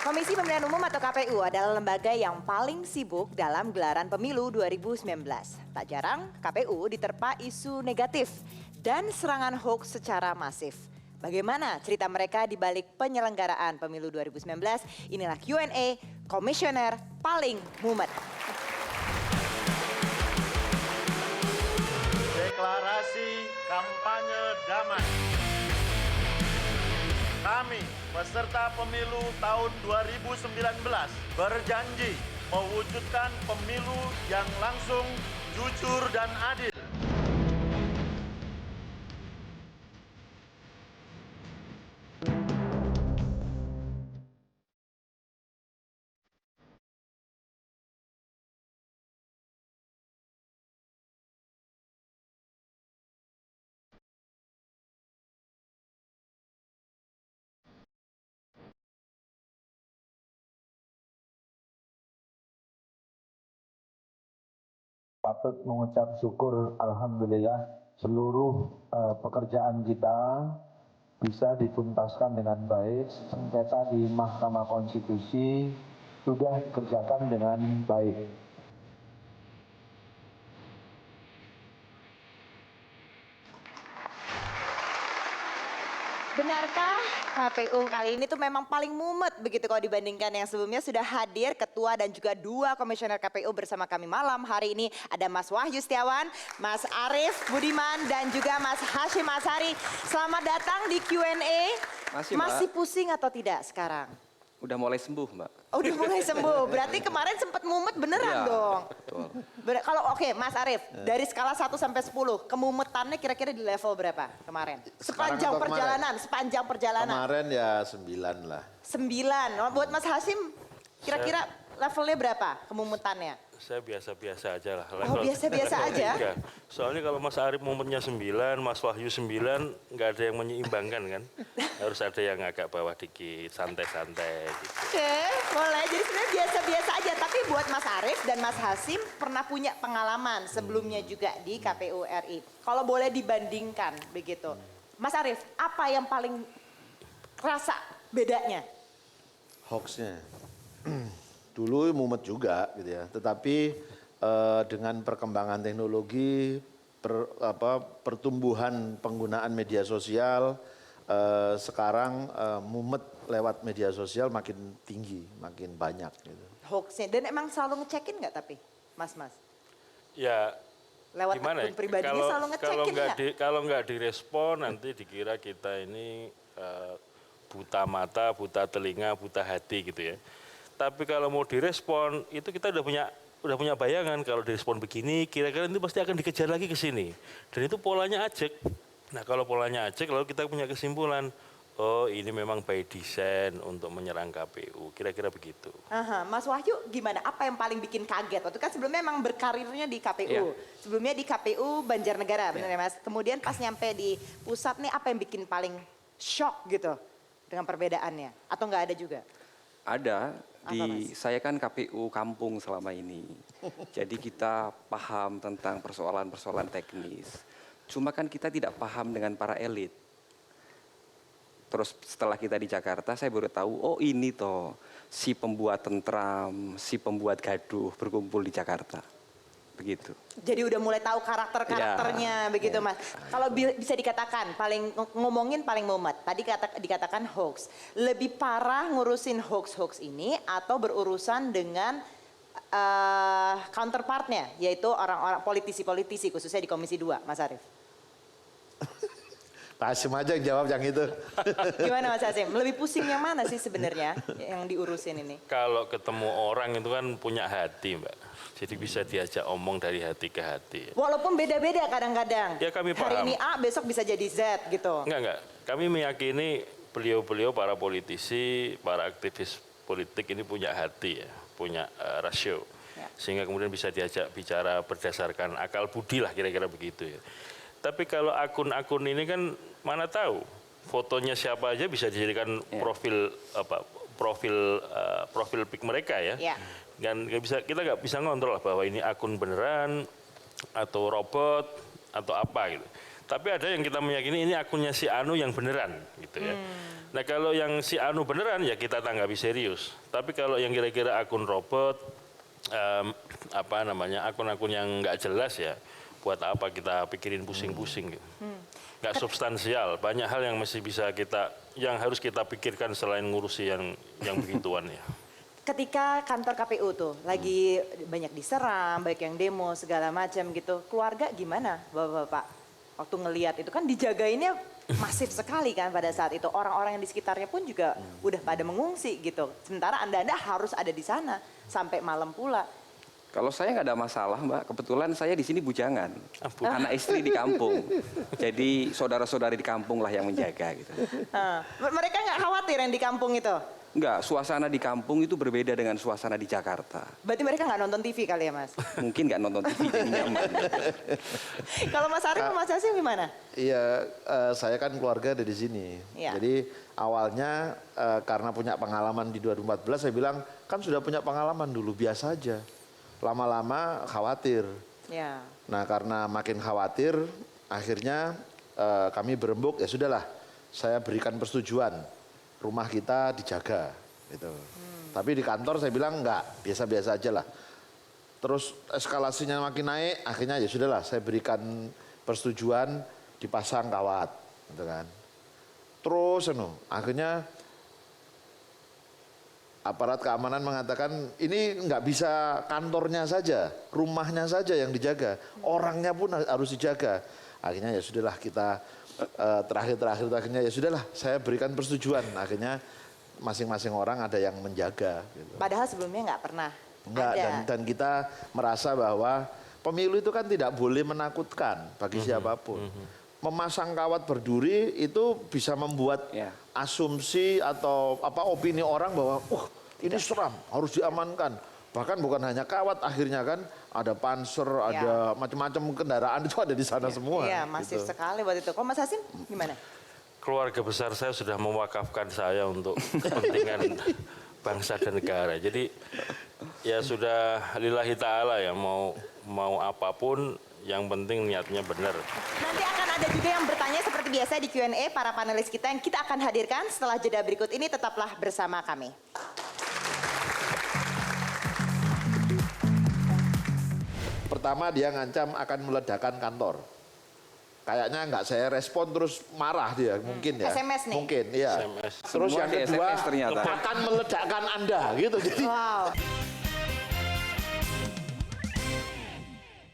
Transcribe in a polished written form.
Komisi Pemilihan Umum atau KPU adalah lembaga yang paling sibuk dalam gelaran pemilu 2019. Tak jarang, KPU diterpa isu negatif dan serangan hoax secara masif. Bagaimana cerita mereka di balik penyelenggaraan pemilu 2019? Inilah Q&A Komisioner Paling Mumet. Deklarasi kampanye damai. Kami, peserta pemilu tahun 2019, berjanji mewujudkan pemilu yang langsung, jujur, dan adil. Patut mengucap syukur alhamdulillah seluruh pekerjaan kita bisa dituntaskan dengan baik. Sengketa di Mahkamah Konstitusi sudah dikerjakan dengan baik. Benarkah KPU kali ini tuh memang paling mumet begitu kalau dibandingkan yang sebelumnya sudah hadir ketua dan juga dua komisioner KPU bersama kami malam hari ini. Ada Mas Wahyu Setiawan, Mas Arief Budiman dan juga Mas Hashim Ashari. Selamat datang di Q&A. Masih pusing atau tidak sekarang? Udah mulai sembuh, Mbak. Oh, udah mulai sembuh. Berarti kemarin sempat mumet beneran dong. Betul. Kalau oke, Mas Arief, dari skala 1 sampai 10, kemumetannya kira-kira di level berapa kemarin? Sepanjang perjalanan. Kemarin ya 9 lah. 9. Oh, buat Mas Hashim, kira-kira levelnya berapa kemumetannya? Saya biasa-biasa aja lah. Oh, biasa-biasa aja? Soalnya kalau Mas Arief mumetnya 9, Mas Wahyu 9, nggak ada yang menyeimbangkan kan. Harus ada yang agak bawah dikit, santai-santai gitu. Oke, boleh. Jadi sebenarnya biasa-biasa aja. Tapi buat Mas Arief dan Mas Hashim pernah punya pengalaman sebelumnya juga di KPU RI. Kalau boleh dibandingkan begitu. Mas Arief, apa yang paling kerasa bedanya? Hoaxnya. Dulu mumet juga gitu ya, tetapi dengan perkembangan teknologi, pertumbuhan penggunaan media sosial, sekarang mumet lewat media sosial makin tinggi, makin banyak gitu. Hoaxnya, dan emang selalu ngecekin nggak tapi, Mas? Ya, lewat gimana akun pribadinya selalu ngecekin nggak? Kalau nggak direspon nanti dikira kita ini buta mata, buta telinga, buta hati gitu ya. Tapi kalau mau direspon, itu kita udah punya bayangan kalau direspon begini, kira-kira itu pasti akan dikejar lagi ke sini. Dan itu polanya ajak. Nah kalau polanya ajak, lalu kita punya kesimpulan, oh ini memang by design untuk menyerang KPU, kira-kira begitu. Aha, Mas Wahyu gimana? Apa yang paling bikin kaget? Waktu kan sebelumnya memang berkarirnya di KPU. Sebelumnya di KPU Banjarnegara, benar ya Mas? Kemudian pas nyampe di pusat nih, apa yang bikin paling shock gitu dengan perbedaannya? Atau nggak ada juga? Ada. Saya kan KPU kampung selama ini. Jadi kita paham tentang persoalan-persoalan teknis. Cuma kan kita tidak paham dengan para elit. Terus setelah kita di Jakarta, saya baru tahu, oh ini toh si pembuat tentram, si pembuat gaduh berkumpul di Jakarta. Begitu. Jadi udah mulai tahu karakternya begitu Mas. Kalau bisa dikatakan ngomongin paling mumet. Tadi dikatakan hoax. Lebih parah ngurusin hoax ini atau berurusan dengan counterpartnya, yaitu orang-orang politisi khususnya di Komisi 2, Mas Arief. Pak Hashim aja yang jawab yang itu. Gimana Mas Hashim? Lebih pusing yang mana sih sebenarnya yang diurusin ini? Kalau ketemu orang itu kan punya hati, Mbak. Jadi bisa diajak omong dari hati ke hati. Walaupun beda-beda kadang-kadang. Ya kami paham. Hari ini A, besok bisa jadi Z gitu. Enggak. Kami meyakini beliau-beliau para politisi, para aktivis politik ini punya hati ya, punya rasio. Ya. Sehingga kemudian bisa diajak bicara berdasarkan akal budi lah kira-kira begitu ya. Tapi kalau akun-akun ini kan mana tahu fotonya siapa aja bisa dijadikan profil pic mereka ya. Dan kita nggak bisa ngontrol bahwa ini akun beneran atau robot atau apa gitu. Tapi ada yang kita meyakini ini akunnya si Anu yang beneran gitu ya. Nah kalau yang si Anu beneran ya kita tanggapi serius. Tapi kalau yang kira-kira akun robot, akun-akun yang nggak jelas ya, buat apa kita pikirin pusing-pusing gitu. Nggak substansial, banyak hal yang masih bisa yang harus kita pikirkan selain ngurusi yang begituan ya. Ketika kantor KPU tuh lagi banyak diserang, baik yang demo segala macam gitu, keluarga gimana Bapak-bapak? Waktu ngelihat itu kan dijagainnya masif sekali kan pada saat itu. Orang-orang yang di sekitarnya pun juga udah pada mengungsi gitu. Sementara Anda harus ada di sana sampai malam pula. Kalau saya nggak ada masalah, Mbak. Kebetulan saya di sini bujangan, anak istri di kampung. Jadi saudara-saudari di kampung lah yang menjaga gitu. Mereka nggak khawatir yang di kampung itu? Enggak, suasana di kampung itu berbeda dengan suasana di Jakarta. Berarti mereka nggak nonton TV kali ya Mas? Mungkin nggak nonton TV jadi nyaman. Kalau Mas Arif, Mas Hasim gimana? Iya, saya kan keluarga ada di sini. Iya. Jadi awalnya karena punya pengalaman di 2014, saya bilang kan sudah punya pengalaman dulu, biasa aja. Lama-lama khawatir. Ya. Nah karena makin khawatir, akhirnya kami berembuk, ya sudahlah, saya berikan persetujuan, rumah kita dijaga, gitu. Tapi di kantor saya bilang enggak, biasa-biasa aja lah. Terus eskalasinya makin naik, akhirnya ya sudahlah, saya berikan persetujuan dipasang kawat, gitu kan. Terus, akhirnya aparat keamanan mengatakan ini nggak bisa kantornya saja, rumahnya saja yang dijaga, orangnya pun harus dijaga. Akhirnya ya sudahlah kita terakhir akhirnya ya sudahlah saya berikan persetujuan. Akhirnya masing-masing orang ada yang menjaga. Gitu. Padahal sebelumnya nggak pernah Enggak, ada. dan kita merasa bahwa pemilu itu kan tidak boleh menakutkan bagi siapapun. Memasang kawat berduri itu bisa membuat asumsi atau opini orang bahwa ini seram, harus diamankan. Bahkan bukan hanya kawat, akhirnya kan ada panser, ada macam-macam kendaraan itu ada di sana semua. Iya, masif gitu. sekali buat itu. Kalau Mas Hasim gimana? Keluarga besar saya sudah mewakafkan saya untuk kepentingan bangsa dan negara. Jadi ya sudah lillahi ta'ala ya, mau apapun yang penting niatnya benar. Nanti akan ada juga yang bertanya seperti biasa di Q&A para panelis kita yang kita akan hadirkan setelah jeda berikut ini. Tetaplah bersama kami. Pertama dia ngancam akan meledakkan kantor. Kayaknya nggak saya respon terus marah dia, mungkin ya. SMS nih? Mungkin, iya. SMS. Terus Semua yang di kedua SMS ternyata. akan meledakkan Anda gitu. Jadi Wow.